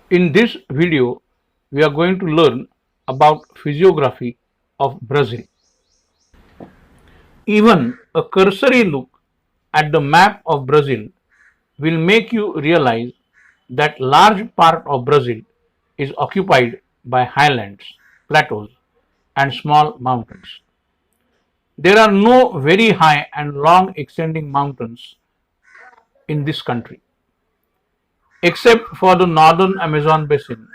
In this video, we are going to learn about physiography of Brazil. Even a cursory look at the map of Brazil will make you realize that large part of Brazil is occupied by highlands, plateaus, and small mountains. There are no very high and long extending mountains in this country, except for the northern Amazon basin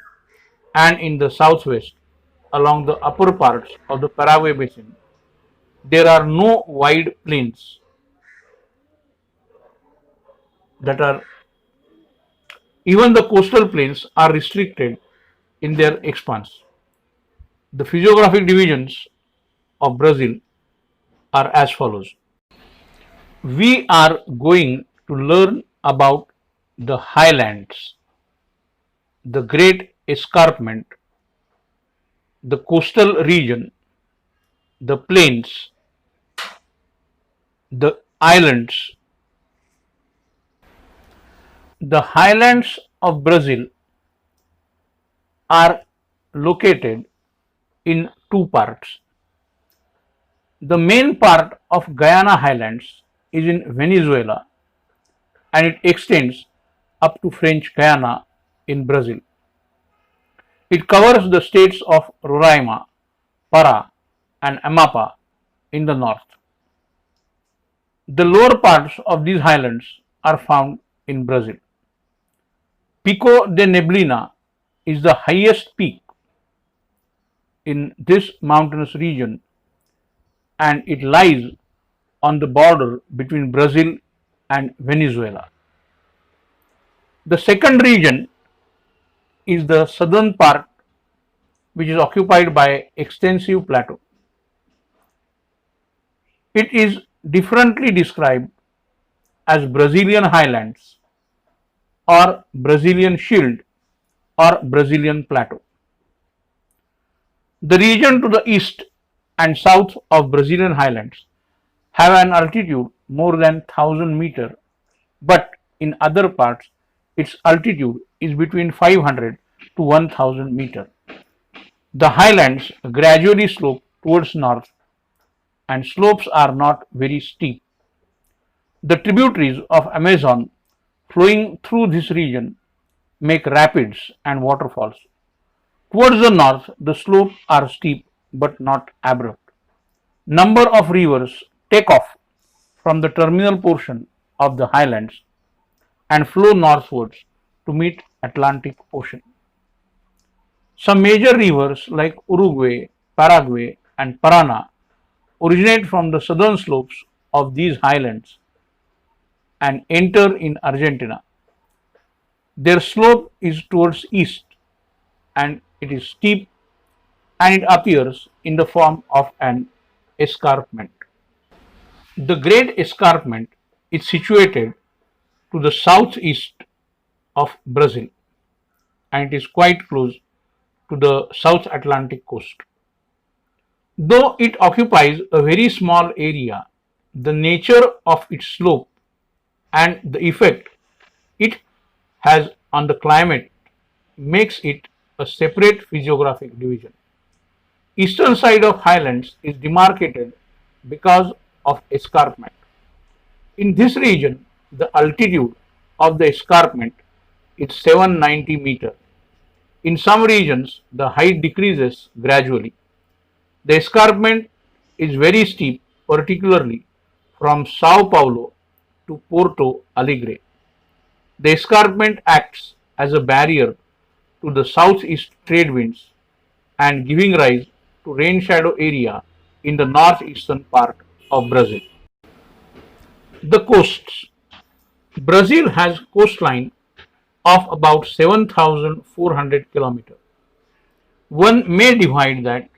and in the southwest along the upper parts of the Paraguay basin. There are no wide plains that are even the coastal plains are restricted in their expanse. The physiographic divisions of Brazil are as follows. We are going to learn about the highlands, the great escarpment, the coastal region, the plains, the islands. The highlands of Brazil are located in two parts. The main part of Guyana Highlands is in Venezuela and it extends up to French Guiana in Brazil. It covers the states of Roraima, Para, and Amapá in the north. The lower parts of these highlands are found in Brazil. Pico de Neblina is the highest peak in this mountainous region and it lies on the border between Brazil and Venezuela. The second region is the southern part, which is occupied by extensive plateau. It is differently described as Brazilian highlands or Brazilian shield or Brazilian plateau. The region to the east and south of Brazilian highlands have an altitude more than 1000 meters, but in other parts its altitude is between 500 to 1000 meters. The highlands gradually slope towards north and slopes are not very steep. The tributaries of Amazon flowing through this region make rapids and waterfalls. Towards the north, the slopes are steep but not abrupt. Number of rivers take off from the terminal portion of the highlands and flow northwards to meet Atlantic Ocean. Some major rivers like Uruguay, Paraguay, and Parana originate from the southern slopes of these highlands and enter in Argentina. Their slope is towards east and it is steep and it appears in the form of an escarpment. The Great Escarpment is situated to the southeast of Brazil and it is quite close to the South Atlantic coast. Though it occupies a very small area, the nature of its slope and the effect it has on the climate makes it a separate physiographic division. Eastern side of highlands is demarcated because of escarpment. In this region, the altitude of the escarpment is 790 meters. In some regions, the height decreases gradually. The escarpment is very steep, particularly from Sao Paulo to Porto Alegre. The escarpment acts as a barrier to the southeast trade winds and giving rise to rain shadow area in the northeastern part of Brazil. The coasts. Brazil has coastline of about 7,400 kilometers. One may divide that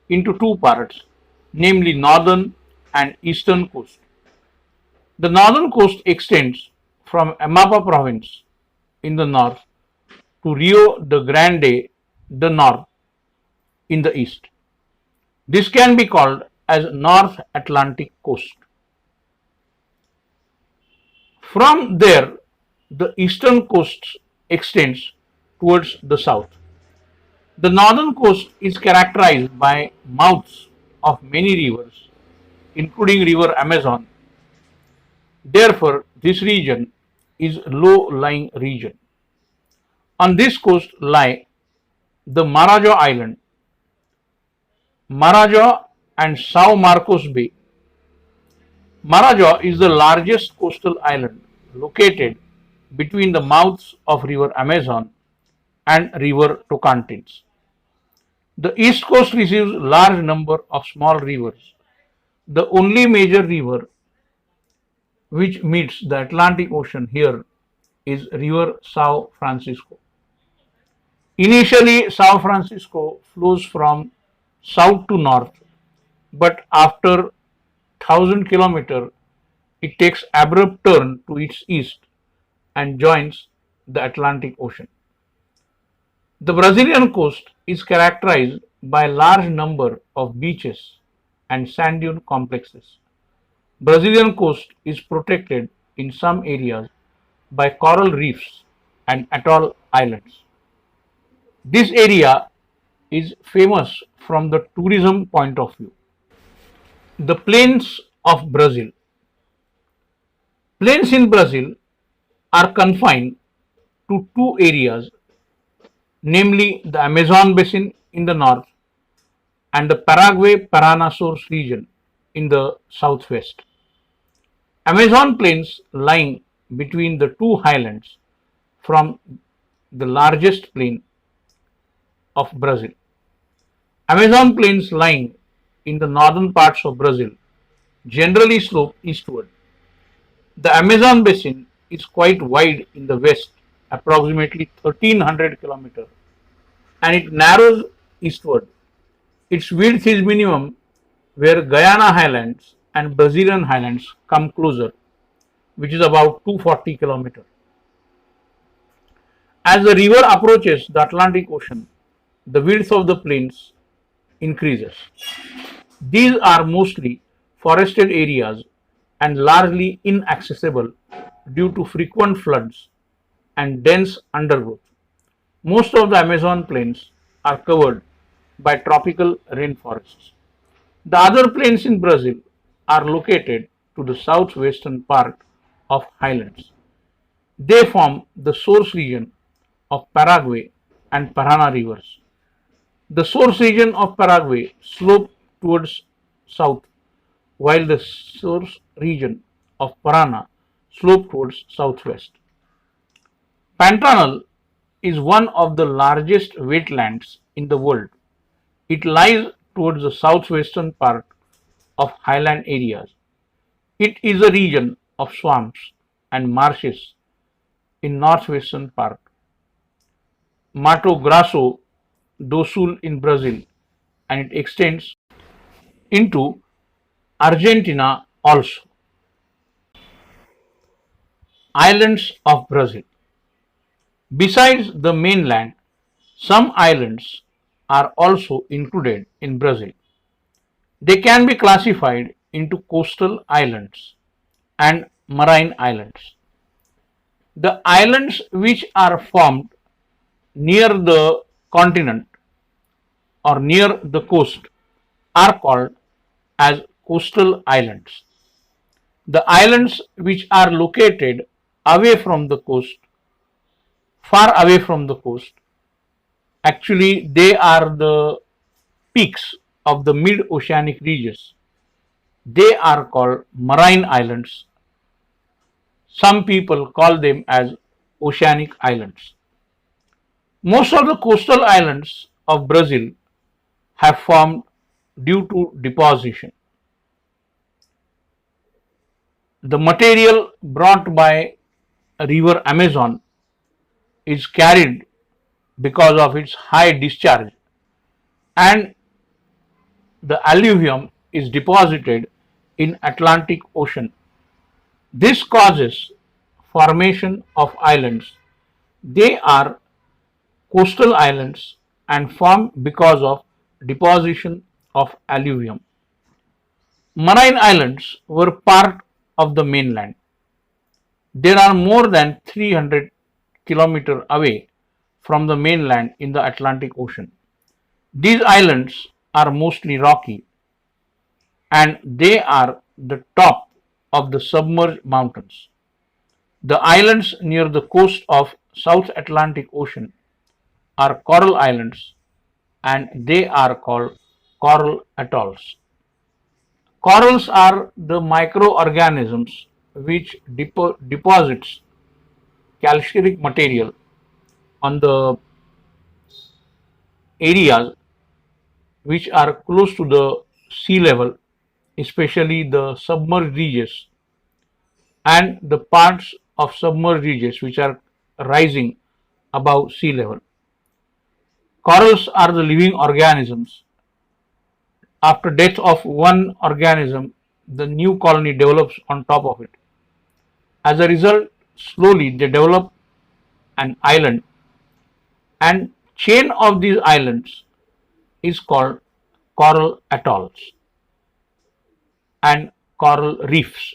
into two parts, namely northern and eastern coast. The northern coast extends from Amapá province in the north to Rio de Grande do Norte in the east. This can be called as North Atlantic coast. From there, the eastern coast extends towards the south. The northern coast is characterized by mouths of many rivers, including river Amazon. Therefore, this region is low-lying region. On this coast lie the Marajo Island, Marajo and São Marcos Bay. Marajo is the largest coastal island located between the mouths of river Amazon and river Tocantins. The east coast receives large number of small rivers. The only major river which meets the Atlantic Ocean here is river São Francisco. Initially, São Francisco flows from south to north, but after 1,000 km it takes abrupt turn to its east and joins the Atlantic Ocean. The Brazilian coast is characterized by a large number of beaches and sand dune complexes. Brazilian coast is protected in some areas by coral reefs and atoll islands. This area is famous from the tourism point of view. The plains of Brazil. Plains in Brazil are confined to two areas, namely the Amazon basin in the north and the Paraguay-Parana source region in the southwest. Amazon plains lying between the two highlands from the largest plain of Brazil. Amazon plains lying in the northern parts of Brazil generally slope eastward. The Amazon basin is quite wide in the west, approximately 1,300 km, and it narrows eastward. Its width is minimum where Guyana highlands and Brazilian highlands come closer, which is about 240 km. As the river approaches the Atlantic Ocean, the width of the plains increases. These are mostly forested areas and largely inaccessible due to frequent floods and dense undergrowth. Most of the Amazon plains are covered by tropical rainforests. The other plains in Brazil are located to the southwestern part of highlands. They form the source region of Paraguay and Parana rivers. The source region of Paraguay slopes towards south, while the source region of Parana slopes towards southwest. Pantanal is one of the largest wetlands in the world. It lies towards the southwestern part of highland areas. It is a region of swamps and marshes in northwestern part. Mato Grosso do Sul in Brazil, and it extends into Argentina also. Islands of Brazil. Besides the mainland, some islands are also included in Brazil. They can be classified into coastal islands and marine islands. The islands which are formed near the continent or near the coast are called as coastal islands. The islands which are located away from the coast, far away from the coast, actually they are the peaks of the mid-oceanic regions. They are called marine islands. Some people call them as oceanic islands. Most of the coastal islands of Brazil have formed due to deposition. The material brought by river Amazon is carried because of its high discharge, and the alluvium is deposited in Atlantic Ocean. This causes formation of islands. They are coastal islands and form because of deposition of alluvium. Marine islands were part of the mainland. They are more than 300 km away from the mainland in the Atlantic Ocean. These islands are mostly rocky and they are the top of the submerged mountains. The islands near the coast of South Atlantic Ocean are coral islands and they are called coral atolls. Corals are the microorganisms which deposits calcium material on the areas which are close to the sea level, especially the submerged regions and the parts of submerged regions which are rising above sea level. Corals are the living organisms. After death of one organism, the new colony develops on top of it. As a result, slowly they develop an island and chain of these islands is called coral atolls and coral reefs.